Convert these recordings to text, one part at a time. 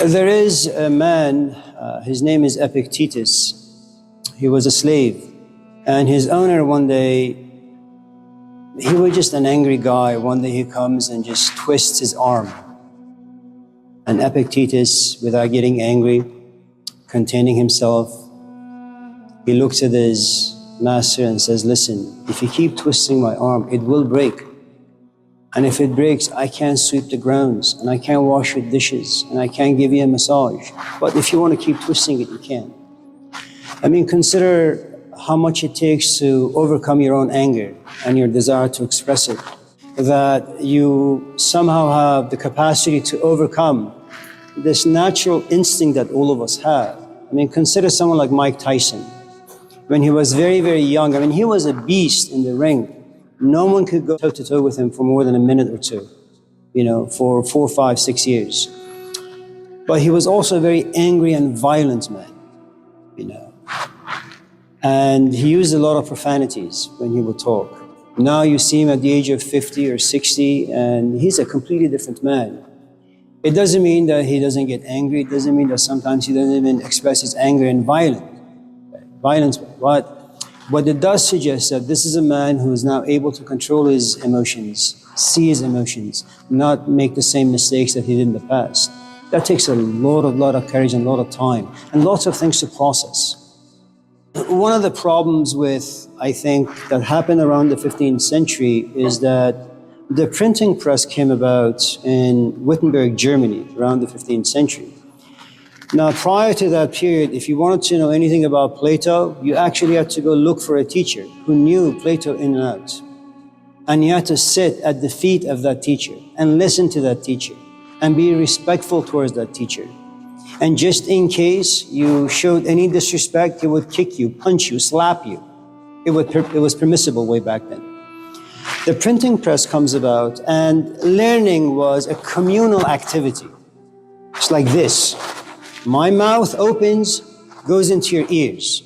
There is a man, his name is Epictetus. He was a slave, and his owner one day, he was just an angry guy. One day he comes and just twists his arm. And Epictetus, without getting angry, containing himself, he looks at his master and says, listen, if you keep twisting my arm, it will break. And if it breaks, I can't sweep the grounds, and I can't wash your dishes, and I can't give you a massage. But if you want to keep twisting it, you can. I mean, consider how much it takes to overcome your own anger and your desire to express it, that you somehow have the capacity to overcome this natural instinct that all of us have. I mean, consider someone like Mike Tyson. When he was very, very young, I mean, he was a beast in the ring. No one could go toe-to-toe with him for more than a minute or two, for 4, 5, 6 years. But he was also a very angry and violent man, And he used a lot of profanities when he would talk. Now you see him at the age of 50 or 60, and he's a completely different man. It doesn't mean that he doesn't get angry. It doesn't mean that sometimes he doesn't even express his anger in violence. But it does suggest that this is a man who is now able to control his emotions, see his emotions, not make the same mistakes that he did in the past. That takes a lot of courage and a lot of time and lots of things to process. One of the problems I think, that happened around the 15th century is that the printing press came about in Wittenberg, Germany, around the 15th century. Now, prior to that period, if you wanted to know anything about Plato, you actually had to go look for a teacher who knew Plato in and out. And you had to sit at the feet of that teacher and listen to that teacher and be respectful towards that teacher. And just in case you showed any disrespect, he would kick you, punch you, slap you. It was permissible way back then. The printing press comes about, and learning was a communal activity. It's like this. My mouth opens, goes into your ears.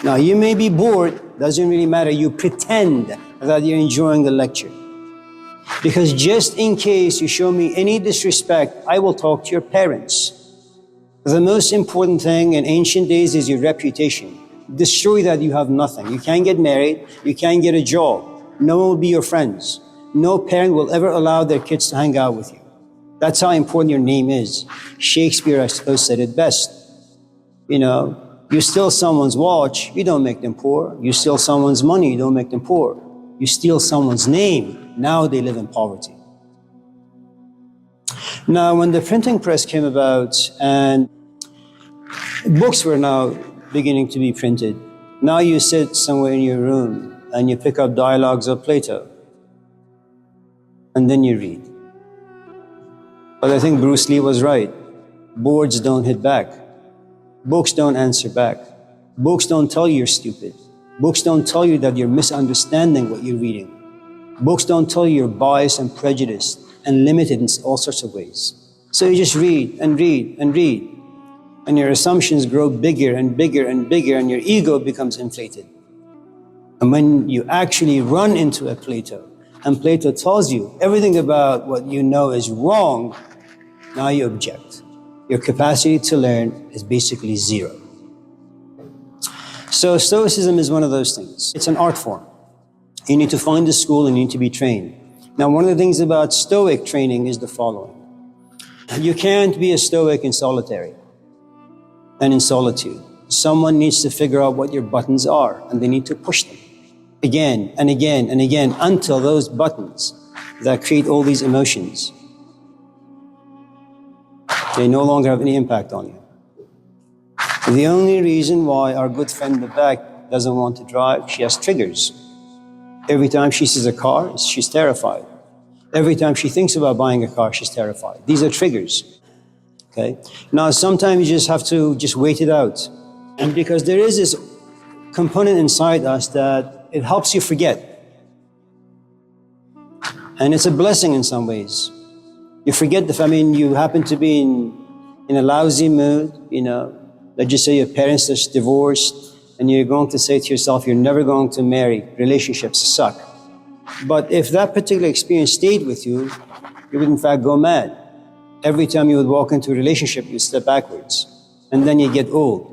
Now you may be bored, doesn't really matter. You pretend that you're enjoying the lecture. Because just in case you show me any disrespect, I will talk to your parents. The most important thing in ancient days is your reputation. Destroy that, you have nothing. You can't get married, you can't get a job. No one will be your friends. No parent will ever allow their kids to hang out with you. That's how important your name is. Shakespeare, I suppose, said it best. You steal someone's watch, you don't make them poor. You steal someone's money, you don't make them poor. You steal someone's name, now they live in poverty. Now, when the printing press came about and books were now beginning to be printed, now you sit somewhere in your room and you pick up dialogues of Plato, and then you read. But I think Bruce Lee was right. Boards don't hit back. Books don't answer back. Books don't tell you you're stupid. Books don't tell you that you're misunderstanding what you're reading. Books don't tell you you're biased and prejudiced and limited in all sorts of ways. So you just read and read and read. And your assumptions grow bigger and bigger and bigger, and your ego becomes inflated. And when you actually run into a Plato, and Plato tells you everything about what you know is wrong, now you object. Your capacity to learn is basically zero. So Stoicism is one of those things. It's an art form. You need to find a school and you need to be trained. Now, one of the things about Stoic training is the following. You can't be a Stoic in solitary and in solitude. Someone needs to figure out what your buttons are, and they need to push them again and again and again until those buttons that create all these emotions, they no longer have any impact on you. The only reason why our good friend in the back doesn't want to drive, she has triggers. Every time she sees a car, she's terrified. Every time she thinks about buying a car, she's terrified. These are triggers. Okay? Now, sometimes you just have to wait it out. And because there is this component inside us that it helps you forget. And it's a blessing in some ways. You forget you happen to be in a lousy mood, let's just say your parents are divorced, and you're going to say to yourself, you're never going to marry, relationships suck. But if that particular experience stayed with you, you would in fact go mad. Every time you would walk into a relationship, you step backwards, and then you get old.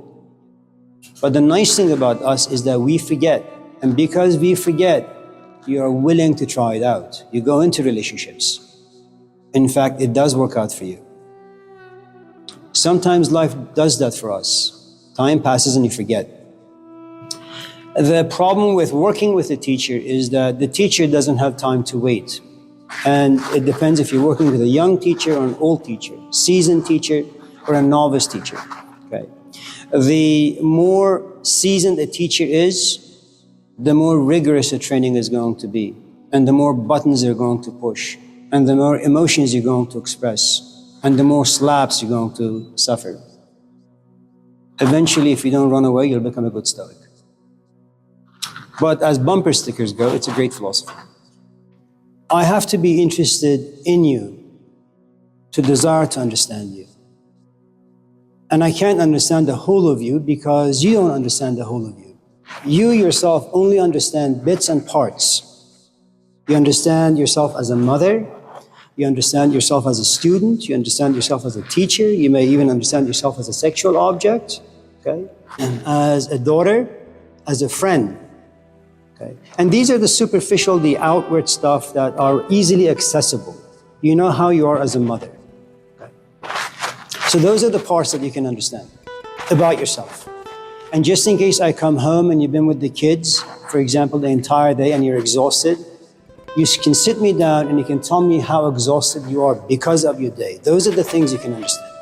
But the nice thing about us is that we forget. And because we forget, you are willing to try it out. You go into relationships. In fact, it does work out for you. Sometimes life does that for us. Time passes and you forget. The problem with working with a teacher is that the teacher doesn't have time to wait. And it depends if you're working with a young teacher or an old teacher, seasoned teacher or a novice teacher. Okay. The more seasoned a teacher is, the more rigorous the training is going to be, and the more buttons they're going to push, and the more emotions you're going to express, and the more slaps you're going to suffer. Eventually, if you don't run away, you'll become a good Stoic. But as bumper stickers go, it's a great philosophy. I have to be interested in you to desire to understand you. And I can't understand the whole of you because you don't understand the whole of you. You yourself only understand bits and parts. You understand yourself as a mother. You understand yourself as a student. You understand yourself as a teacher. You may even understand yourself as a sexual object, okay? And as a daughter, as a friend, okay? And these are the superficial, the outward stuff that are easily accessible. You know how you are as a mother. So those are the parts that you can understand about yourself. And just in case I come home and you've been with the kids, for example, the entire day and you're exhausted, you can sit me down and you can tell me how exhausted you are because of your day. Those are the things you can understand.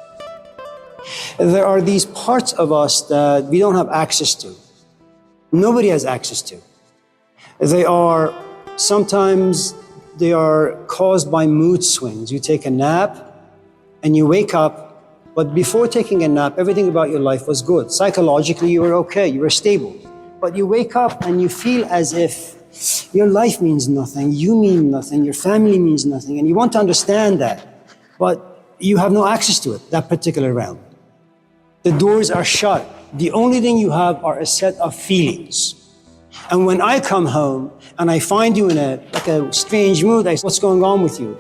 There are these parts of us that we don't have access to. Nobody has access to. Sometimes they are caused by mood swings. You take a nap and you wake up, but before taking a nap, everything about your life was good. Psychologically, you were okay, you were stable. But you wake up and you feel as if your life means nothing, you mean nothing, your family means nothing, and you want to understand that, but you have no access to it, that particular realm. The doors are shut. The only thing you have are a set of feelings. And when I come home and I find you in a strange mood, I say, what's going on with you?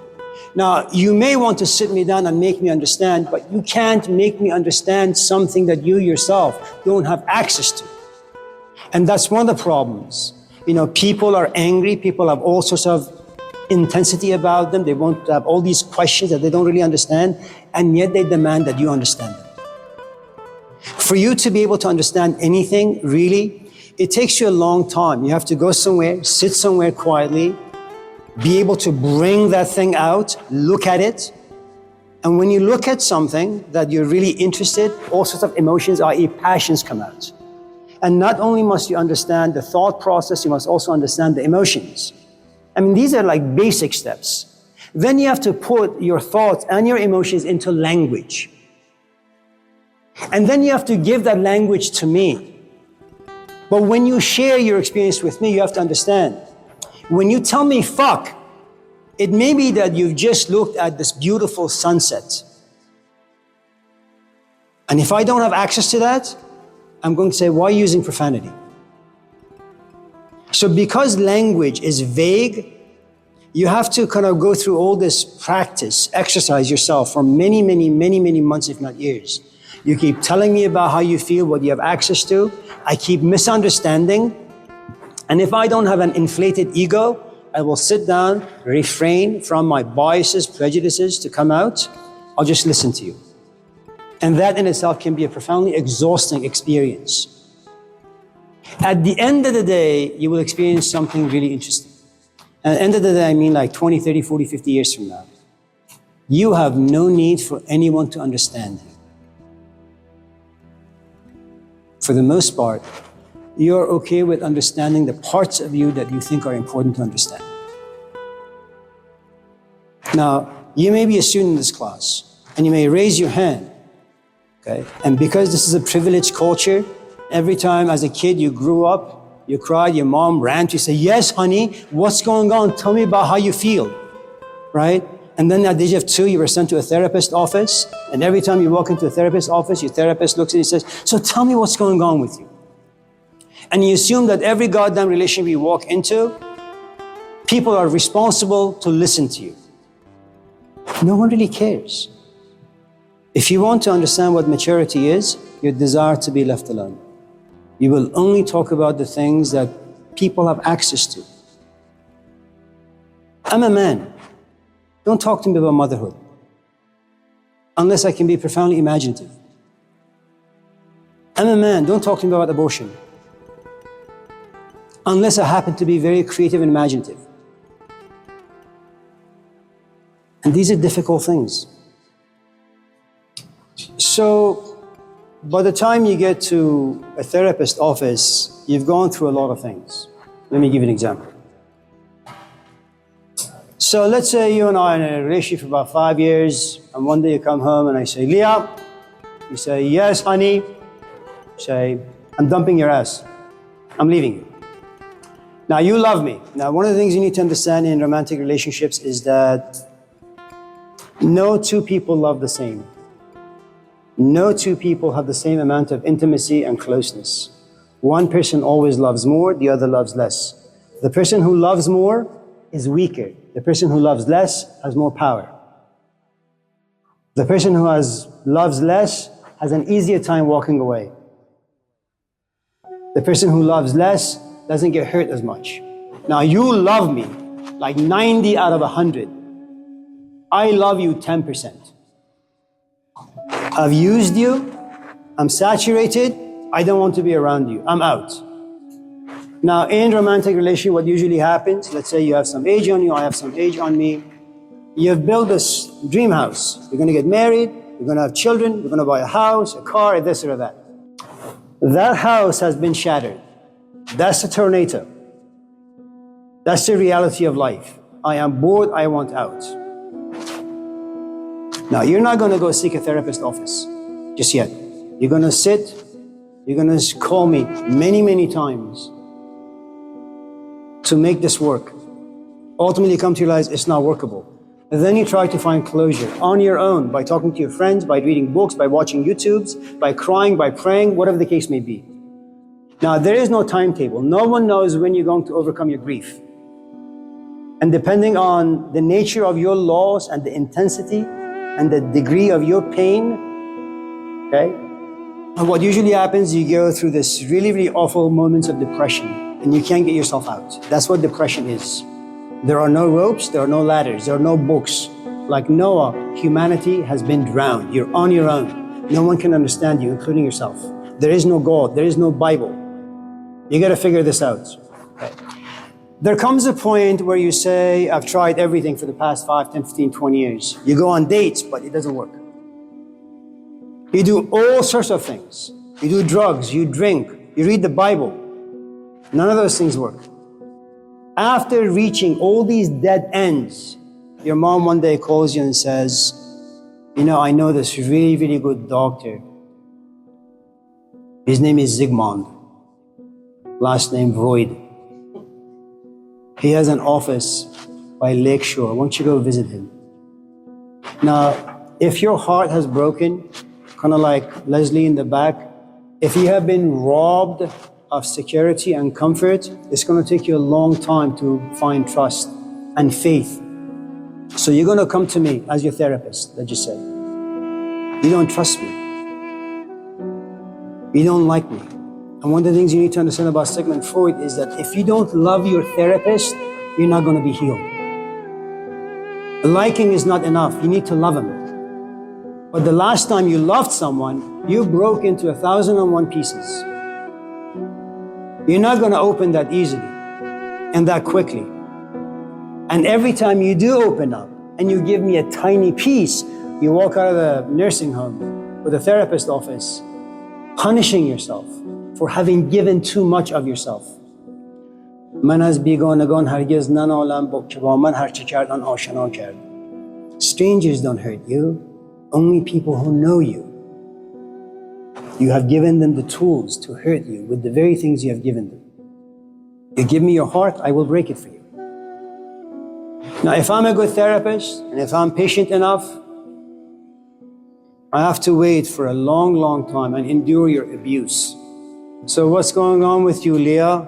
Now, you may want to sit me down and make me understand, but you can't make me understand something that you yourself don't have access to. And that's one of the problems. You know, people are angry, people have all sorts of intensity about them, they want to have all these questions that they don't really understand, and yet they demand that you understand them. For you to be able to understand anything, really, it takes you a long time. You have to go somewhere, sit somewhere quietly, be able to bring that thing out, look at it. And when you look at something that you're really interested, all sorts of emotions, i.e. passions, come out. And not only must you understand the thought process, you must also understand the emotions. I mean, these are like basic steps. Then you have to put your thoughts and your emotions into language. And then you have to give that language to me. But when you share your experience with me, you have to understand. When you tell me fuck, it may be that you've just looked at this beautiful sunset. And if I don't have access to that, I'm going to say, why are you using profanity? So because language is vague, you have to kind of go through all this practice, exercise yourself for many months, if not years. You keep telling me about how you feel, what you have access to. I keep misunderstanding. And if I don't have an inflated ego, I will sit down, refrain from my biases, prejudices to come out. I'll just listen to you. And that in itself can be a profoundly exhausting experience. At the end of the day, you will experience something really interesting. At the end of the day, I mean like 20, 30, 40, 50 years from now. You have no need for anyone to understand you. For the most part, you're okay with understanding the parts of you that you think are important to understand. Now, you may be a student in this class, and you may raise your hand, okay? And because this is a privileged culture, every time as a kid you grew up, you cried, your mom ran to you, say, yes, honey, what's going on? Tell me about how you feel, right? And then at the age of 2, you were sent to a therapist's office, and every time you walk into a therapist's office, your therapist looks at you and says, so tell me what's going on with you. And you assume that every goddamn relationship you walk into, people are responsible to listen to you. No one really cares. If you want to understand what maturity is, your desire to be left alone. You will only talk about the things that people have access to. I'm a man. Don't talk to me about motherhood unless I can be profoundly imaginative. I'm a man. Don't talk to me about abortion unless I happen to be very creative and imaginative. And these are difficult things. So by the time you get to a therapist's office, you've gone through a lot of things. Let me give you an example. So let's say you and I are in a relationship for about 5 years, and one day you come home and I say, Leah, you say, yes, honey. You say, I'm dumping your ass. I'm leaving you. Now you love me. Now one of the things you need to understand in romantic relationships is that no two people love the same. No two people have the same amount of intimacy and closeness. One person always loves more, the other loves less. The person who loves more is weaker. The person who loves less has more power. The person who loves less has an easier time walking away. The person who loves less doesn't get hurt as much. Now you love me like 90 out of 100. I love you 10%. I've used you, I'm saturated, I don't want to be around you, I'm out. Now in romantic relationship, what usually happens, let's say you have some age on you, I have some age on me, you've built this dream house. You're gonna get married, you're gonna have children, you're gonna buy a house, a car, this or that. That house has been shattered. That's a tornado. That's the reality of life. I am bored, I want out. Now, you're not going to go seek a therapist office just yet. You're going to sit, you're going to call me many, many times to make this work. Ultimately, you come to realize it's not workable. And then you try to find closure on your own by talking to your friends, by reading books, by watching YouTubes, by crying, by praying, whatever the case may be. Now, there is no timetable. No one knows when you're going to overcome your grief. And depending on the nature of your loss and the intensity and the degree of your pain, okay? And what usually happens, you go through this really, really awful moments of depression and you can't get yourself out. That's what depression is. There are no ropes, there are no ladders, there are no books. Like Noah, humanity has been drowned. You're on your own. No one can understand you, including yourself. There is no God, there is no Bible. You gotta figure this out. Okay. There comes a point where you say, I've tried everything for the past 5, 10, 15, 20 years. You go on dates, but it doesn't work. You do all sorts of things. You do drugs, you drink, you read the Bible. None of those things work. After reaching all these dead ends, your mom one day calls you and says, you know, I know this really, really good doctor. His name is Zygmunt, last name Freud. He has an office by Lakeshore. Why don't you go visit him? Now, if your heart has broken, kind of like Leslie in the back, if you have been robbed of security and comfort, it's going to take you a long time to find trust and faith. So you're going to come to me as your therapist, let's just say. You don't trust me. You don't like me. And one of the things you need to understand about Sigmund Freud is that if you don't love your therapist, you're not going to be healed. Liking is not enough. You need to love him. But the last time you loved someone, you broke into 1,001 pieces. You're not going to open that easily and that quickly. And every time you do open up and you give me a tiny piece, you walk out of the nursing home or the therapist office, punishing yourself for having given too much of yourself. من از بیگانگان هرگز ننالم که با من هر چه کردن آشنا کرد. Strangers don't hurt you, only people who know you. You have given them the tools to hurt you with the very things you have given them. You give me your heart, I will break it for you. Now, if I'm a good therapist and if I'm patient enough, I have to wait for a long, long time and endure your abuse. So what's going on with you, Leah?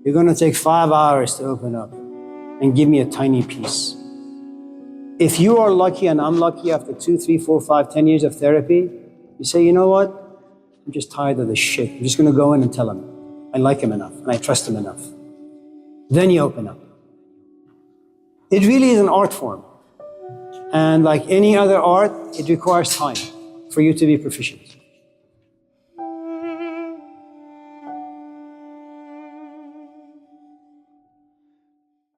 You're going to take 5 hours to open up and give me a tiny piece. If you are lucky and I'm lucky after 2, 3, 4, 5, 10 years of therapy, you say, you know what? I'm just tired of this shit. I'm just going to go in and tell him. I like him enough and I trust him enough. Then you open up. It really is an art form. And like any other art, it requires time for you to be proficient.